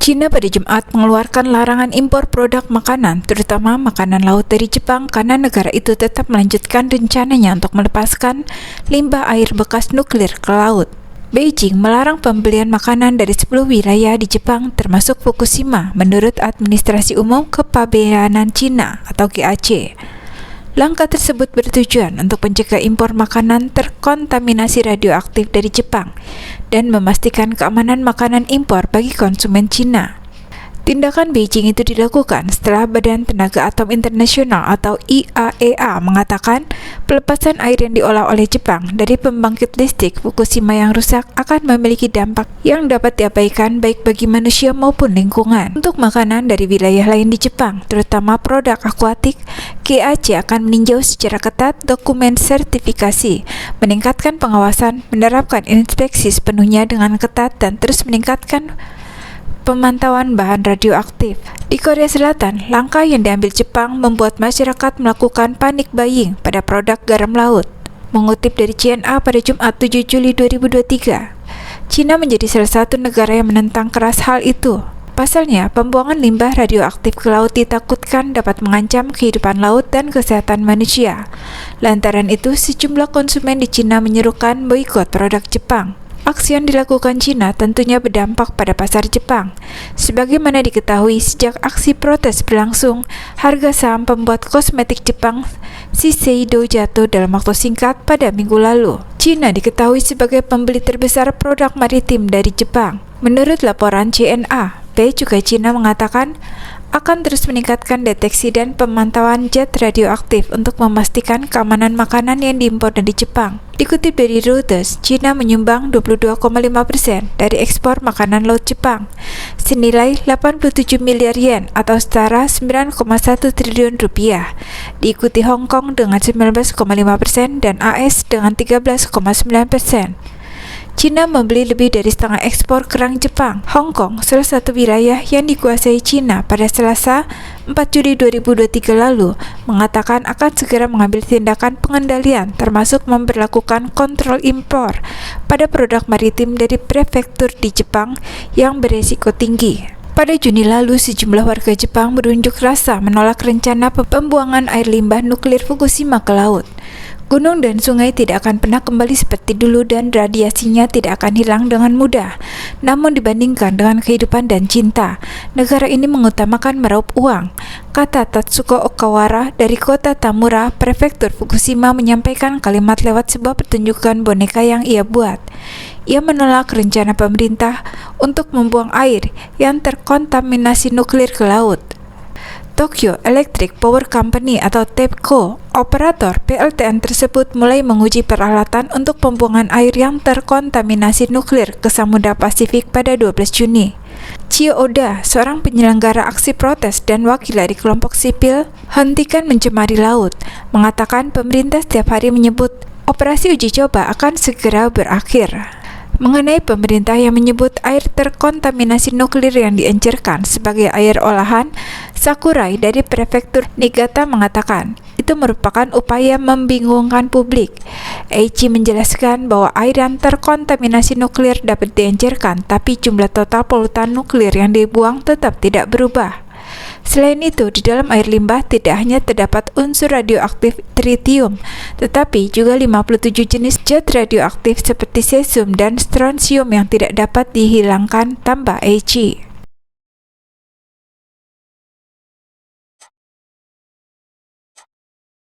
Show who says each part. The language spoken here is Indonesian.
Speaker 1: Cina pada Jumat mengeluarkan larangan impor produk makanan, terutama makanan laut dari Jepang karena negara itu tetap melanjutkan rencananya untuk melepaskan limbah air bekas nuklir ke laut. Beijing melarang pembelian makanan dari 10 wilayah di Jepang termasuk Fukushima menurut Administrasi Umum Kepabeanan Cina atau GAC. Langkah tersebut bertujuan untuk mencegah impor makanan terkontaminasi radioaktif dari Jepang dan memastikan keamanan makanan impor bagi konsumen Cina. Tindakan Beijing itu dilakukan setelah Badan Tenaga Atom Internasional atau IAEA mengatakan pelepasan air yang diolah oleh Jepang dari pembangkit listrik Fukushima yang rusak akan memiliki dampak yang dapat diabaikan baik bagi manusia maupun lingkungan. Untuk makanan dari wilayah lain di Jepang, terutama produk akuatik, GAC akan meninjau secara ketat dokumen sertifikasi, meningkatkan pengawasan, menerapkan inspeksi sepenuhnya dengan ketat dan terus meningkatkan pemantauan bahan radioaktif. Di Korea Selatan, langkah yang diambil Jepang membuat masyarakat melakukan panic buying pada produk garam laut. Mengutip dari CNA pada Jumat 7 Juli 2023, Cina menjadi salah satu negara yang menentang keras hal itu. Pasalnya, pembuangan limbah radioaktif ke laut ditakutkan dapat mengancam kehidupan laut dan kesehatan manusia. Lantaran itu, sejumlah konsumen di Cina menyerukan boikot produk Jepang. Aksi yang dilakukan Cina tentunya berdampak pada pasar Jepang. Sebagaimana diketahui, sejak aksi protes berlangsung, harga saham pembuat kosmetik Jepang Shiseido jatuh dalam waktu singkat pada minggu lalu. Cina diketahui sebagai pembeli terbesar produk maritim dari Jepang. Menurut laporan CNA, juga Cina mengatakan akan terus meningkatkan deteksi dan pemantauan zat radioaktif untuk memastikan keamanan makanan yang diimpor dari Jepang. Dikutip dari Reuters, Cina menyumbang 22,5% dari ekspor makanan laut Jepang, senilai 87 miliar yen atau setara 9,1 triliun rupiah. Diikuti Hong Kong dengan 19,5% dan AS dengan 13,9%. Cina membeli lebih dari setengah ekspor kerang Jepang. Hong Kong, salah satu wilayah yang dikuasai Cina pada Selasa 4 Juli 2023 lalu, mengatakan akan segera mengambil tindakan pengendalian termasuk memberlakukan kontrol impor pada produk maritim dari prefektur di Jepang yang beresiko tinggi. Pada Juni lalu, sejumlah warga Jepang berunjuk rasa menolak rencana pembuangan air limbah nuklir Fukushima ke laut. Gunung dan sungai tidak akan pernah kembali seperti dulu dan radiasinya tidak akan hilang dengan mudah. Namun dibandingkan dengan kehidupan dan cinta, negara ini mengutamakan meraup uang, kata Tatsuko Okawara dari kota Tamura, prefektur Fukushima menyampaikan kalimat lewat sebuah pertunjukan boneka yang ia buat. Ia menolak rencana pemerintah untuk membuang air yang terkontaminasi nuklir ke laut. Tokyo Electric Power Company atau TEPCO, operator PLTN tersebut mulai menguji peralatan untuk pembuangan air yang terkontaminasi nuklir ke Samudra Pasifik pada 12 Juni. Chio Oda, seorang penyelenggara aksi protes dan wakil dari kelompok sipil Hentikan Mencemari Laut, mengatakan pemerintah setiap hari menyebut operasi uji coba akan segera berakhir. Mengenai pemerintah yang menyebut air terkontaminasi nuklir yang diencerkan sebagai air olahan, Sakurai dari prefektur Niigata mengatakan itu merupakan upaya membingungkan publik. Eiichi menjelaskan bahwa air yang terkontaminasi nuklir dapat diencerkan, tapi jumlah total polutan nuklir yang dibuang tetap tidak berubah. Selain itu, di dalam air limbah tidak hanya terdapat unsur radioaktif tritium, tetapi juga 57 jenis zat radioaktif seperti cesium dan strontium yang tidak dapat dihilangkan, tambah Eiichi.